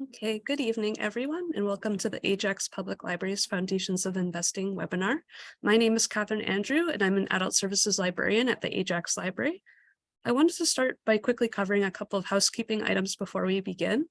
Okay, good evening, everyone, and welcome to the Ajax Public Library's Foundations of Investing webinar. My name is Catherine Andrew, and I'm an adult services librarian at the Ajax Library. I wanted to start by quickly covering a couple of housekeeping items before we begin.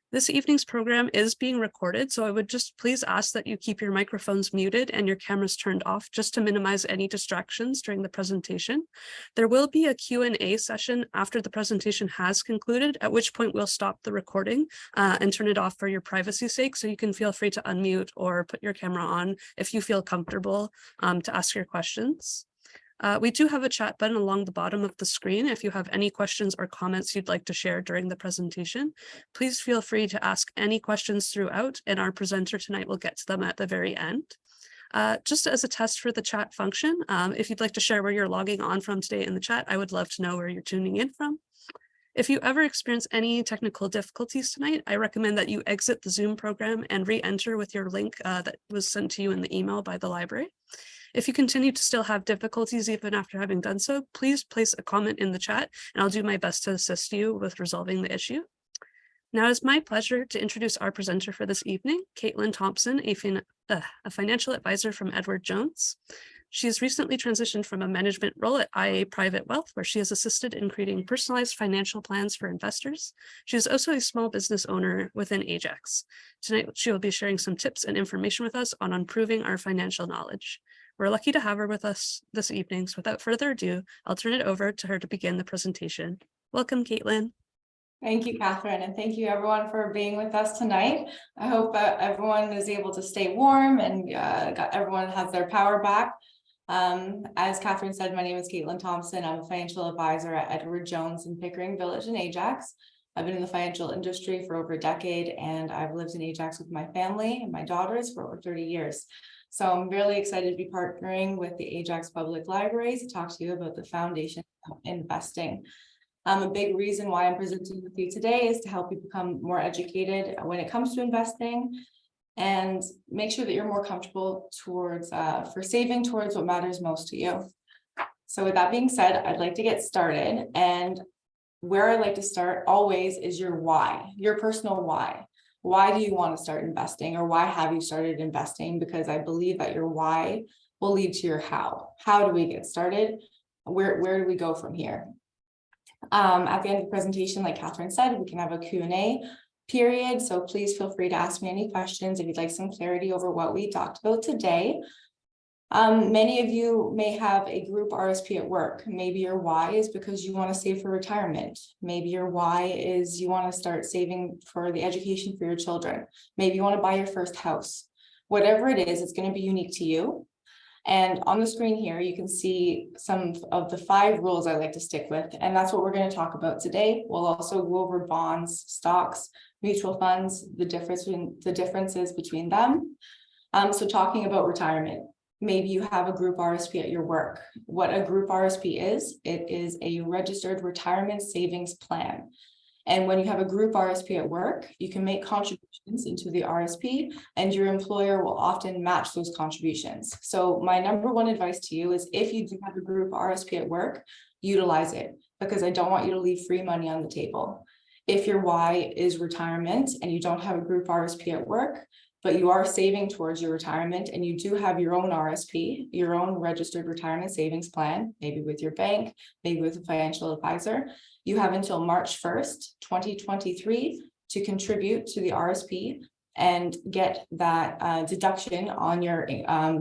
This evening's program is being recorded, so I would just please ask that you keep your microphones muted and your cameras turned off just to minimize any distractions during the presentation. There will be a Q&A session after the presentation has concluded, at which point we'll stop the recording and turn it off for your privacy's sake, so you can feel free to unmute or put your camera on if you feel comfortable to ask your questions. We do have a chat button along the bottom of the screen. If you have any questions or comments you'd like to share during the presentation, please feel free to ask any questions throughout, and our presenter tonight will get to them at the very end. Just as a test for the chat function, if you'd like to share where you're logging on from today in the chat, I would love to know where you're tuning in from. If you ever experience any technical difficulties tonight, I recommend that you exit the Zoom program and re-enter with your link that was sent to you in the email by the library. If you continue to still have difficulties even after having done so, please place a comment in the chat and I'll do my best to assist you with resolving the issue. Now it's my pleasure to introduce our presenter for this evening, Caitlyn Thomson, a financial advisor from Edward Jones. She has recently transitioned from a management role at IA Private Wealth, where she has assisted in creating personalized financial plans for investors. She is also a small business owner within Ajax. Tonight, she will be sharing some tips and information with us on improving our financial knowledge. We're lucky to have her with us this evening, so without further ado, I'll turn it over to her to begin the presentation. Welcome, Caitlyn. Thank you, Catherine, and thank you everyone for being with us tonight. I hope everyone is able to stay warm and everyone has their power back. As Catherine said, my name is Caitlyn Thomson. I'm a financial advisor at Edward Jones in Pickering Village in Ajax. I've been in the financial industry for over a decade, and I've lived in Ajax with my family and my daughters for over 30 years. So I'm really excited to be partnering with the Ajax Public Library to talk to you about the foundation of investing. A big reason why I'm presenting with you today is to help you become more educated when it comes to investing and make sure that you're more comfortable towards for saving towards what matters most to you. So with that being said, I'd like to get started, and where I like to start always is your why, your personal why. Why do you want to start investing, or why have you started investing? Because I believe that your why will lead to your how. How do we get started? Where do we go from here? At the end of the presentation, like Catherine said, we can have a Q&A period. So please feel free to ask me any questions if you'd like some clarity over what we talked about today. Many of you may have a group RSP at work. Maybe your why is because you want to save for retirement. Maybe your why is you want to start saving for the education for your children. Maybe you want to buy your first house. Whatever it is, it's going to be unique to you. And on the screen here, you can see some of the 5 rules I like to stick with. And that's what we're going to talk about today. We'll also go over bonds, stocks, mutual funds, the differences between them. So talking about retirement. Maybe you have a group RSP at your work. What a group RSP is, it is a registered retirement savings plan. And when you have a group RSP at work, you can make contributions into the RSP, and your employer will often match those contributions. So my number one advice to you is, if you do have a group RSP at work, utilize it, because I don't want you to leave free money on the table. If your why is retirement and you don't have a group RSP at work, but you are saving towards your retirement and you do have your own RSP, your own registered retirement savings plan, maybe with your bank, maybe with a financial advisor, you have until March 1st, 2023 to contribute to the RSP and get that deduction on your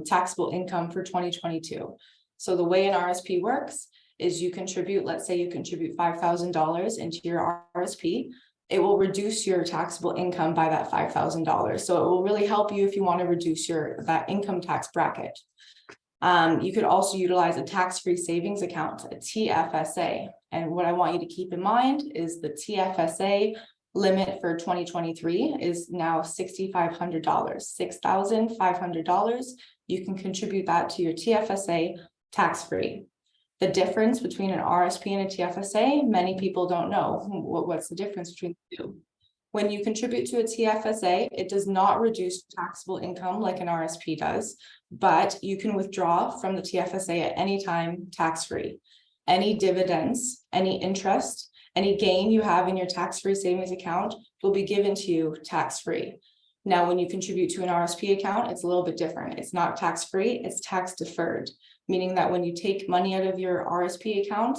taxable income for 2022. So the way an RSP works is you contribute, let's say you contribute $5,000 into your RSP. It will reduce your taxable income by that $5,000. So it will really help you if you want to reduce that income tax bracket. You could also utilize a tax-free savings account, a TFSA. And what I want you to keep in mind is the TFSA limit for 2023 is now $6,500, $6,500. You can contribute that to your TFSA tax-free. The difference between an RSP and a TFSA, many people don't know what's the difference between the two. When you contribute to a TFSA, it does not reduce taxable income like an RSP does, but you can withdraw from the TFSA at any time tax-free. Any dividends, any interest, Any gain you have in your tax-free savings account will be given to you tax-free. Now, when you contribute to an RSP account, it's a little bit different. It's not tax-free, it's tax deferred, meaning that when you take money out of your RSP account,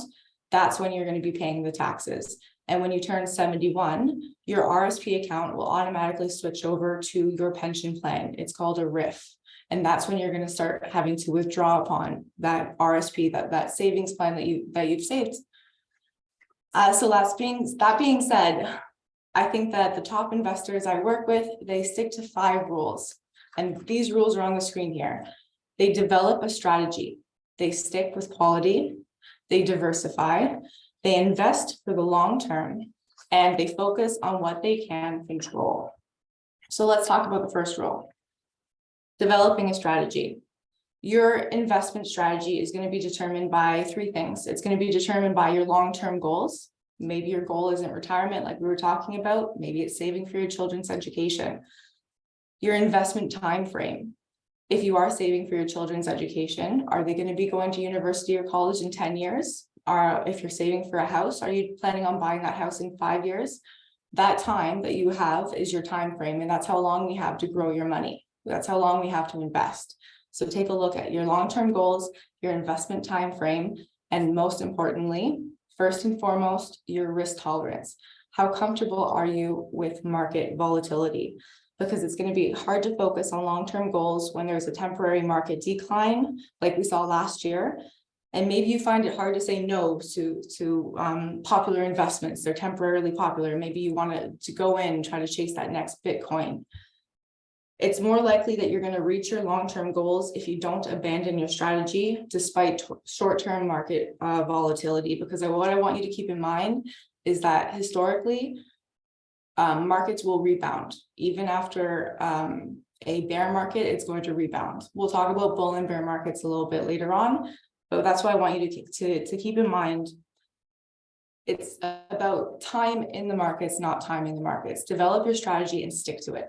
that's when you're going to be paying the taxes. And when you turn 71, your RSP account will automatically switch over to your pension plan. It's called a RRIF. And that's when you're going to start having to withdraw upon that RSP, that savings plan that you've saved. So that being said, I think that the top investors I work with, they stick to 5 rules. And these rules are on the screen here. They develop a strategy. They stick with quality. They diversify. They invest for the long term. And they focus on what they can control. So let's talk about the first rule. Developing a strategy. Your investment strategy is going to be determined by 3 things. It's going to be determined by your long-term goals. Maybe your goal isn't retirement like we were talking about. Maybe it's saving for your children's education. Your investment time frame. If you are saving for your children's education, are they going to be going to university or college in 10 years? If you're saving for a house, are you planning on buying that house in 5 years? That time that you have is your time frame, and that's how long we have to grow your money. That's how long we have to invest. So take a look at your long-term goals, your investment time frame, and most importantly, first and foremost, your risk tolerance. How comfortable are you with market volatility? Because it's going to be hard to focus on long-term goals when there's a temporary market decline, like we saw last year. And maybe you find it hard to say no to popular investments. They're temporarily popular. Maybe you want to go in and try to chase that next Bitcoin. It's more likely that you're going to reach your long-term goals if you don't abandon your strategy despite short-term market volatility. Because what I want you to keep in mind is that historically, markets will rebound. Even after a bear market, it's going to rebound. We'll talk about bull and bear markets a little bit later on, but that's why I want you to keep in mind. It's about time in the markets, not timing the markets. Develop your strategy and stick to it.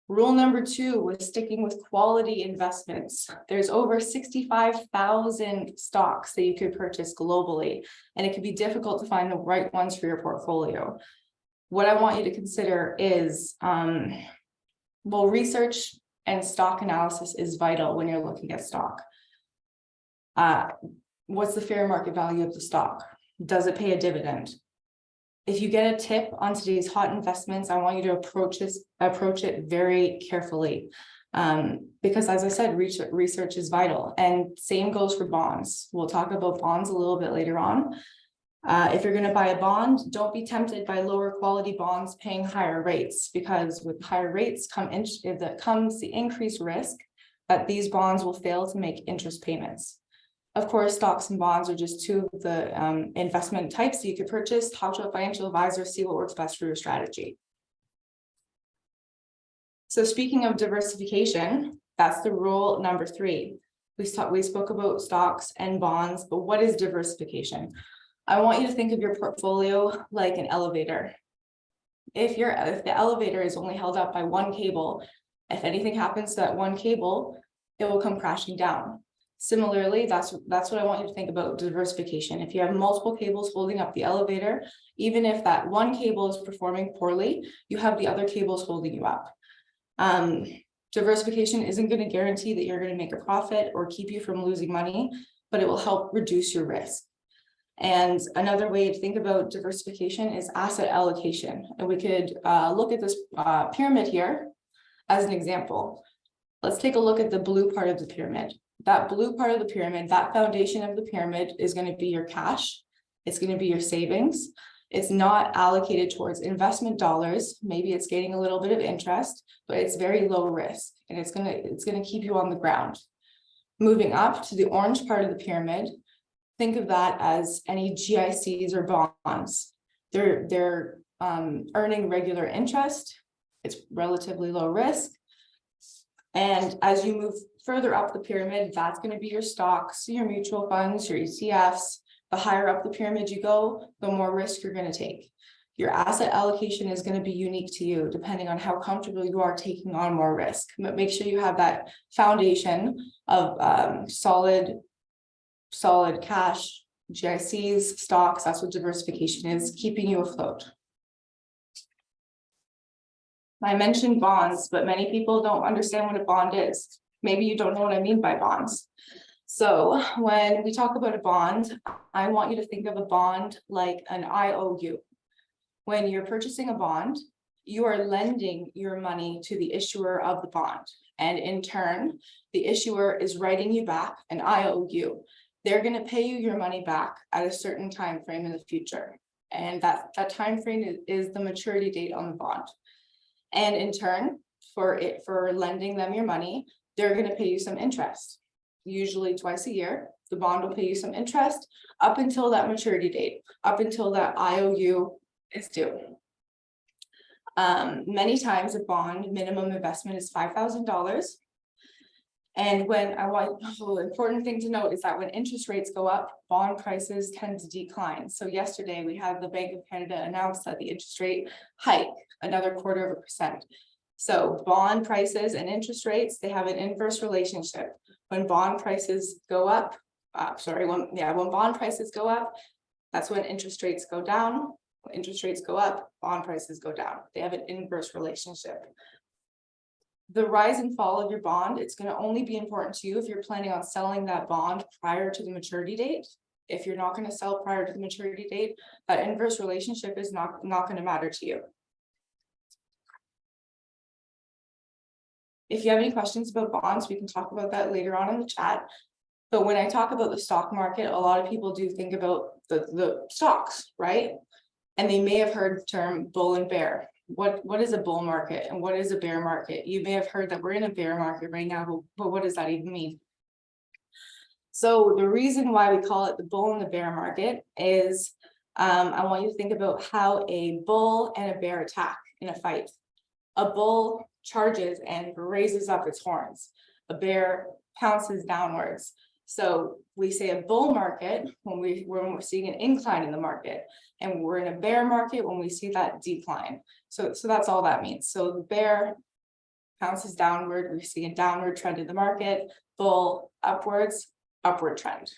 Rule number 2 was sticking with quality investments. There's over 65,000 stocks that you could purchase globally, and it can be difficult to find the right ones for your portfolio. What I want you to consider is, research and stock analysis is vital when you're looking at stock. What's the fair market value of the stock? Does it pay a dividend? If you get a tip on today's hot investments, I want you to approach it very carefully. Because as I said, research is vital, and same goes for bonds. We'll talk about bonds a little bit later on. If you're going to buy a bond, don't be tempted by lower quality bonds paying higher rates, because with higher rates comes the increased risk that these bonds will fail to make interest payments. Of course, stocks and bonds are just 2 of the investment types that you could purchase. Talk to a financial advisor, see what works best for your strategy. So speaking of diversification, that's the rule number 3. We spoke about stocks and bonds, but what is diversification? I want you to think of your portfolio like an elevator. If the elevator is only held up by one cable, if anything happens to that one cable, it will come crashing down. Similarly, that's what I want you to think about diversification. If you have multiple cables holding up the elevator, even if that one cable is performing poorly, you have the other cables holding you up. Diversification isn't going to guarantee that you're going to make a profit or keep you from losing money, but it will help reduce your risk. And another way to think about diversification is asset allocation. And we could look at this pyramid here as an example. Let's take a look at the blue part of the pyramid. That blue part of the pyramid, that foundation of the pyramid is going to be your cash. It's going to be your savings. It's not allocated towards investment dollars. Maybe it's getting a little bit of interest, but it's very low risk, and it's going to keep you on the ground. Moving up to the orange part of the pyramid, think of that as any GICs or bonds. They're earning regular interest. It's relatively low risk. And as you move further up the pyramid, that's going to be your stocks, your mutual funds, your ETFs. The higher up the pyramid you go, the more risk you're going to take. Your asset allocation is going to be unique to you, depending on how comfortable you are taking on more risk. But make sure you have that foundation of solid cash, GICs, stocks, that's what diversification is, keeping you afloat. I mentioned bonds, but many people don't understand what a bond is. Maybe you don't know what I mean by bonds. So when we talk about a bond, I want you to think of a bond like an IOU. When you're purchasing a bond, you are lending your money to the issuer of the bond. And in turn, the issuer is writing you back an IOU. They're going to pay you your money back at a certain time frame in the future. And that time frame is the maturity date on the bond. And in turn, for lending them your money, they're going to pay you some interest. Usually twice a year, the bond will pay you some interest up until that maturity date, up until that IOU is due. Many times a bond minimum investment is $5,000. And the important thing to note is that when interest rates go up, bond prices tend to decline. So yesterday we had the Bank of Canada announce that the interest rate hike another 1/4%. So bond prices and interest rates, they have an inverse relationship. When bond prices go up, when bond prices go up, that's when interest rates go down. When interest rates go up, bond prices go down. They have an inverse relationship. The rise and fall of your bond, it's going to only be important to you if you're planning on selling that bond prior to the maturity date. If you're not going to sell prior to the maturity date, that inverse relationship is not going to matter to you. If you have any questions about bonds, we can talk about that later on in the chat. But when I talk about the stock market, a lot of people do think about the stocks, right? And they may have heard the term bull and bear. What is a bull market and what is a bear market? You may have heard that we're in a bear market right now, but what does that even mean? So the reason why we call it the bull and the bear market is I want you to think about how a bull and a bear attack in a fight. A bull charges and raises up its horns. A bear pounces downwards. So we say a bull market when we're seeing an incline in the market, and we're in a bear market when we see that decline. So that's all that means. So the bear pounces downward, we see a downward trend in the market. Bull upwards, upward trend.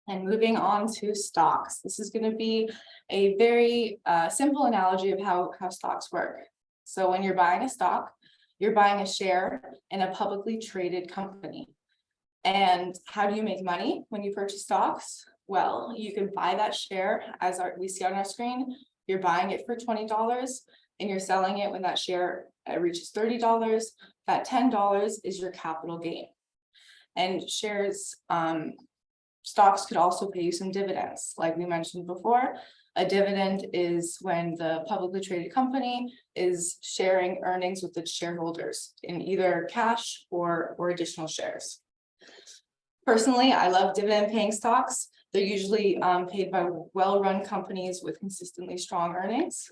And moving on to stocks. This is going to be a very simple analogy of how stocks work. So when you're buying a stock, you're buying a share in a publicly traded company. And how do you make money when you purchase stocks? Well, you can buy that share as we see on our screen. You're buying it for $20 and you're selling it when that share reaches $30. That $10 is your capital gain. And stocks could also pay you some dividends. Like we mentioned before, a dividend is when the publicly traded company is sharing earnings with its shareholders in either cash or additional shares. Personally, I love dividend paying stocks. They're usually paid by well-run companies with consistently strong earnings.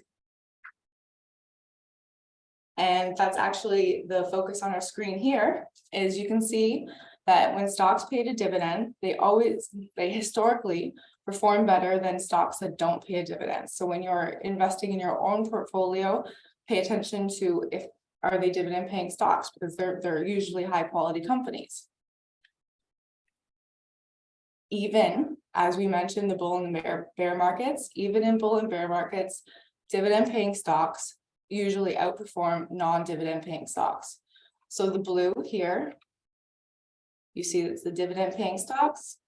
And that's actually the focus on our screen here. Is you can see that when stocks paid a dividend, they historically perform better than stocks that don't pay a dividend. So when you're investing in your own portfolio, pay attention to are they dividend paying stocks, because they're usually high quality companies. Even as we mentioned, the bull and the bear markets, even in bull and bear markets, dividend paying stocks usually outperform non-dividend paying stocks. So the blue here, you see it's the dividend paying stocks.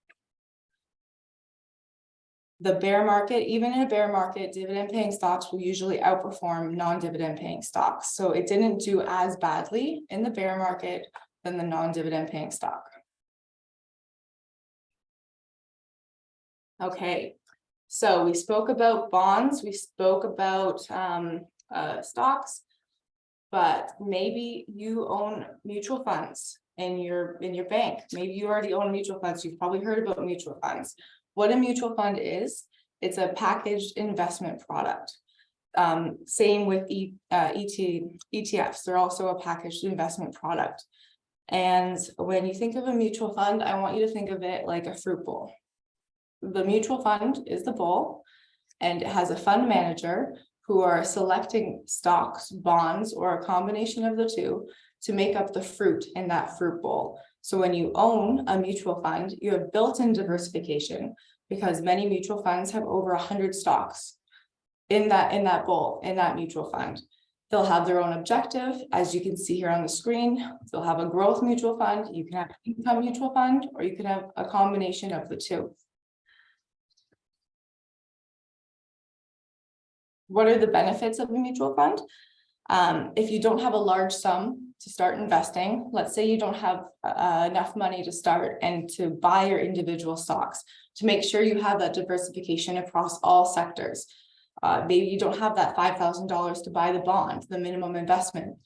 The bear market, even in a bear market, dividend paying stocks will usually outperform non-dividend paying stocks. So it didn't do as badly in the bear market than the non-dividend paying stock. Okay, so we spoke about bonds, we spoke about stocks, but maybe you own mutual funds in your bank. Maybe you already own mutual funds. You've probably heard about mutual funds. What a mutual fund is, it's a packaged investment product. Same with ETFs, they're also a packaged investment product. And when you think of a mutual fund, I want you to think of it like a fruit bowl. The mutual fund is the bowl, and it has a fund manager who are selecting stocks, bonds, or a combination of the two to make up the fruit in that fruit bowl. So when you own a mutual fund, you have built-in diversification because many mutual funds have over 100 stocks in that mutual fund. They'll have their own objective, as you can see here on the screen. They'll have a growth mutual fund, you can have an income mutual fund, or you can have a combination of the two. What are the benefits of a mutual fund? If you don't have a large sum to start investing, let's say you don't have enough money to start and to buy your individual stocks, to make sure you have that diversification across all sectors. Maybe you don't have that $5,000 to buy the bond, the minimum investment.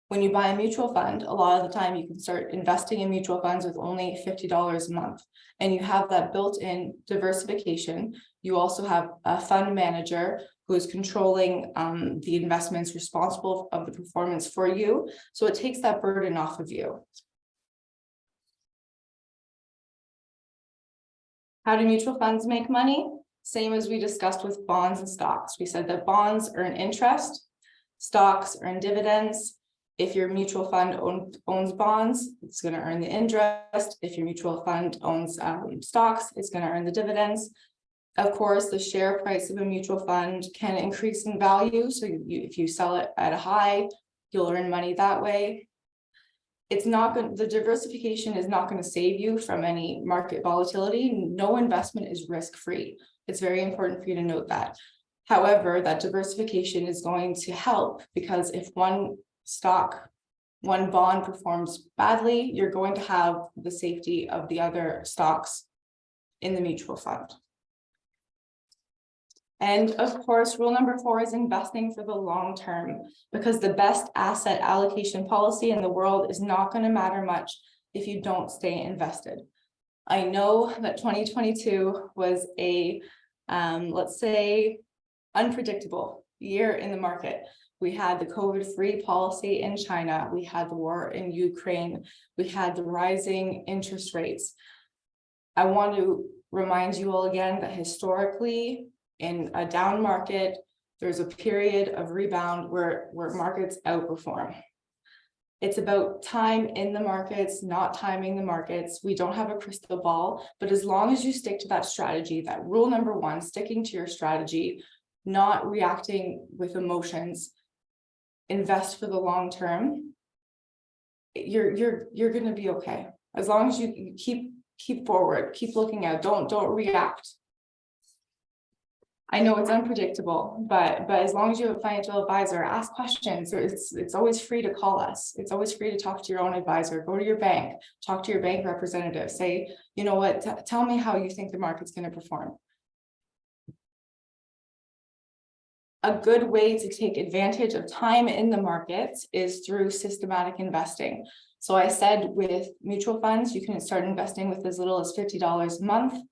When you buy a mutual fund, a lot of the time you can start investing in mutual funds with only $50 a month, and you have that built-in diversification. You also have a fund manager who is controlling the investments, responsible of the performance for you. So it takes that burden off of you. How do mutual funds make money? Same as we discussed with bonds and stocks. We said that bonds earn interest, stocks earn dividends. If your mutual fund owns bonds, it's going to earn the interest. If your mutual fund owns stocks, it's going to earn the dividends. Of course, the share price of a mutual fund can increase in value. So if you sell it at a high, you'll earn money that way. It's not going, the diversification is not going to save you from any market volatility. No investment is risk-free. It's very important for you to note that. However, that diversification is going to help because if one bond performs badly, you're going to have the safety of the other stocks in the mutual fund. And of course, rule number 4 is investing for the long term, because the best asset allocation policy in the world is not going to matter much if you don't stay invested. I know that 2022 was a, let's say, unpredictable year in the market. We had the COVID-free policy in China. We had the war in Ukraine. We had the rising interest rates. I want to remind you all again that historically, in a down market, there's a period of rebound where markets outperform. It's about time in the markets, not timing the markets. We don't have a crystal ball, but as long as you stick to that strategy, that rule number 1, sticking to your strategy, not reacting with emotions, invest for the long term, you're going to be okay. As long as you keep forward, keep looking out, don't react. I know it's unpredictable, but as long as you have a financial advisor, ask questions. It's always free to call us. It's always free to talk to your own advisor. Go to your bank, talk to your bank representative. Say, you know what, tell me how you think the market's going to perform. A good way to take advantage of time in the markets is through systematic investing. So I said with mutual funds, you can start investing with as little as $50 a month.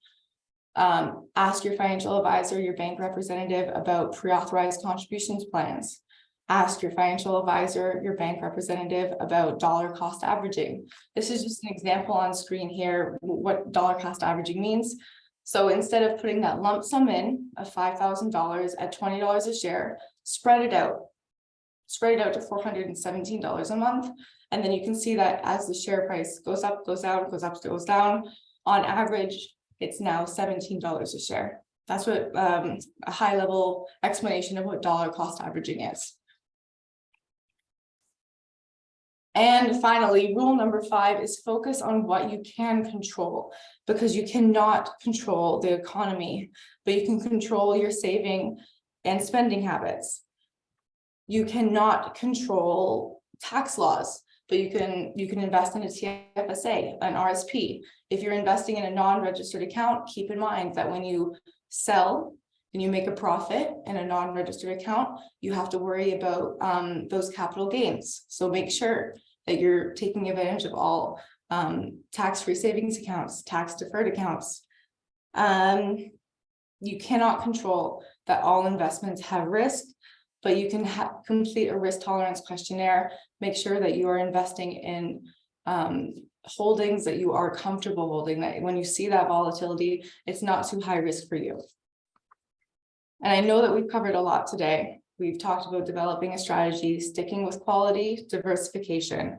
Ask your financial advisor, your bank representative about pre-authorized contributions plans. Ask your financial advisor, your bank representative about dollar cost averaging. This is just an example on screen here, what dollar cost averaging means. So instead of putting that lump sum in of $5,000 at $20 a share, spread it out to $417 a month. And then you can see that as the share price goes up, goes down, goes up, goes down, on average, it's now $17 a share. That's what a high level explanation of what dollar cost averaging is. And finally, rule number 5 is focus on what you can control, because you cannot control the economy, but you can control your saving and spending habits. You cannot control tax laws, but you can invest in a TFSA, an RRSP. If you're investing in a non-registered account, keep in mind that when you sell and you make a profit in a non-registered account, you have to worry about those capital gains. So make sure that you're taking advantage of all tax-free savings accounts, tax-deferred accounts. You cannot control that all investments have risk, but you can complete a risk tolerance questionnaire. Make sure that you are investing in holdings that you are comfortable holding, that when you see that volatility, it's not too high risk for you. And I know that we've covered a lot today. We've talked about developing a strategy, sticking with quality, diversification.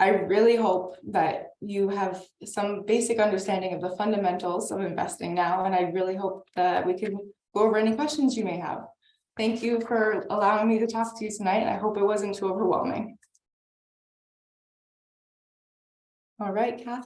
I really hope that you have some basic understanding of the fundamentals of investing now, and I really hope that we can go over any questions you may have. Thank you for allowing me to talk to you tonight. I hope it wasn't too overwhelming. All right, Catherine.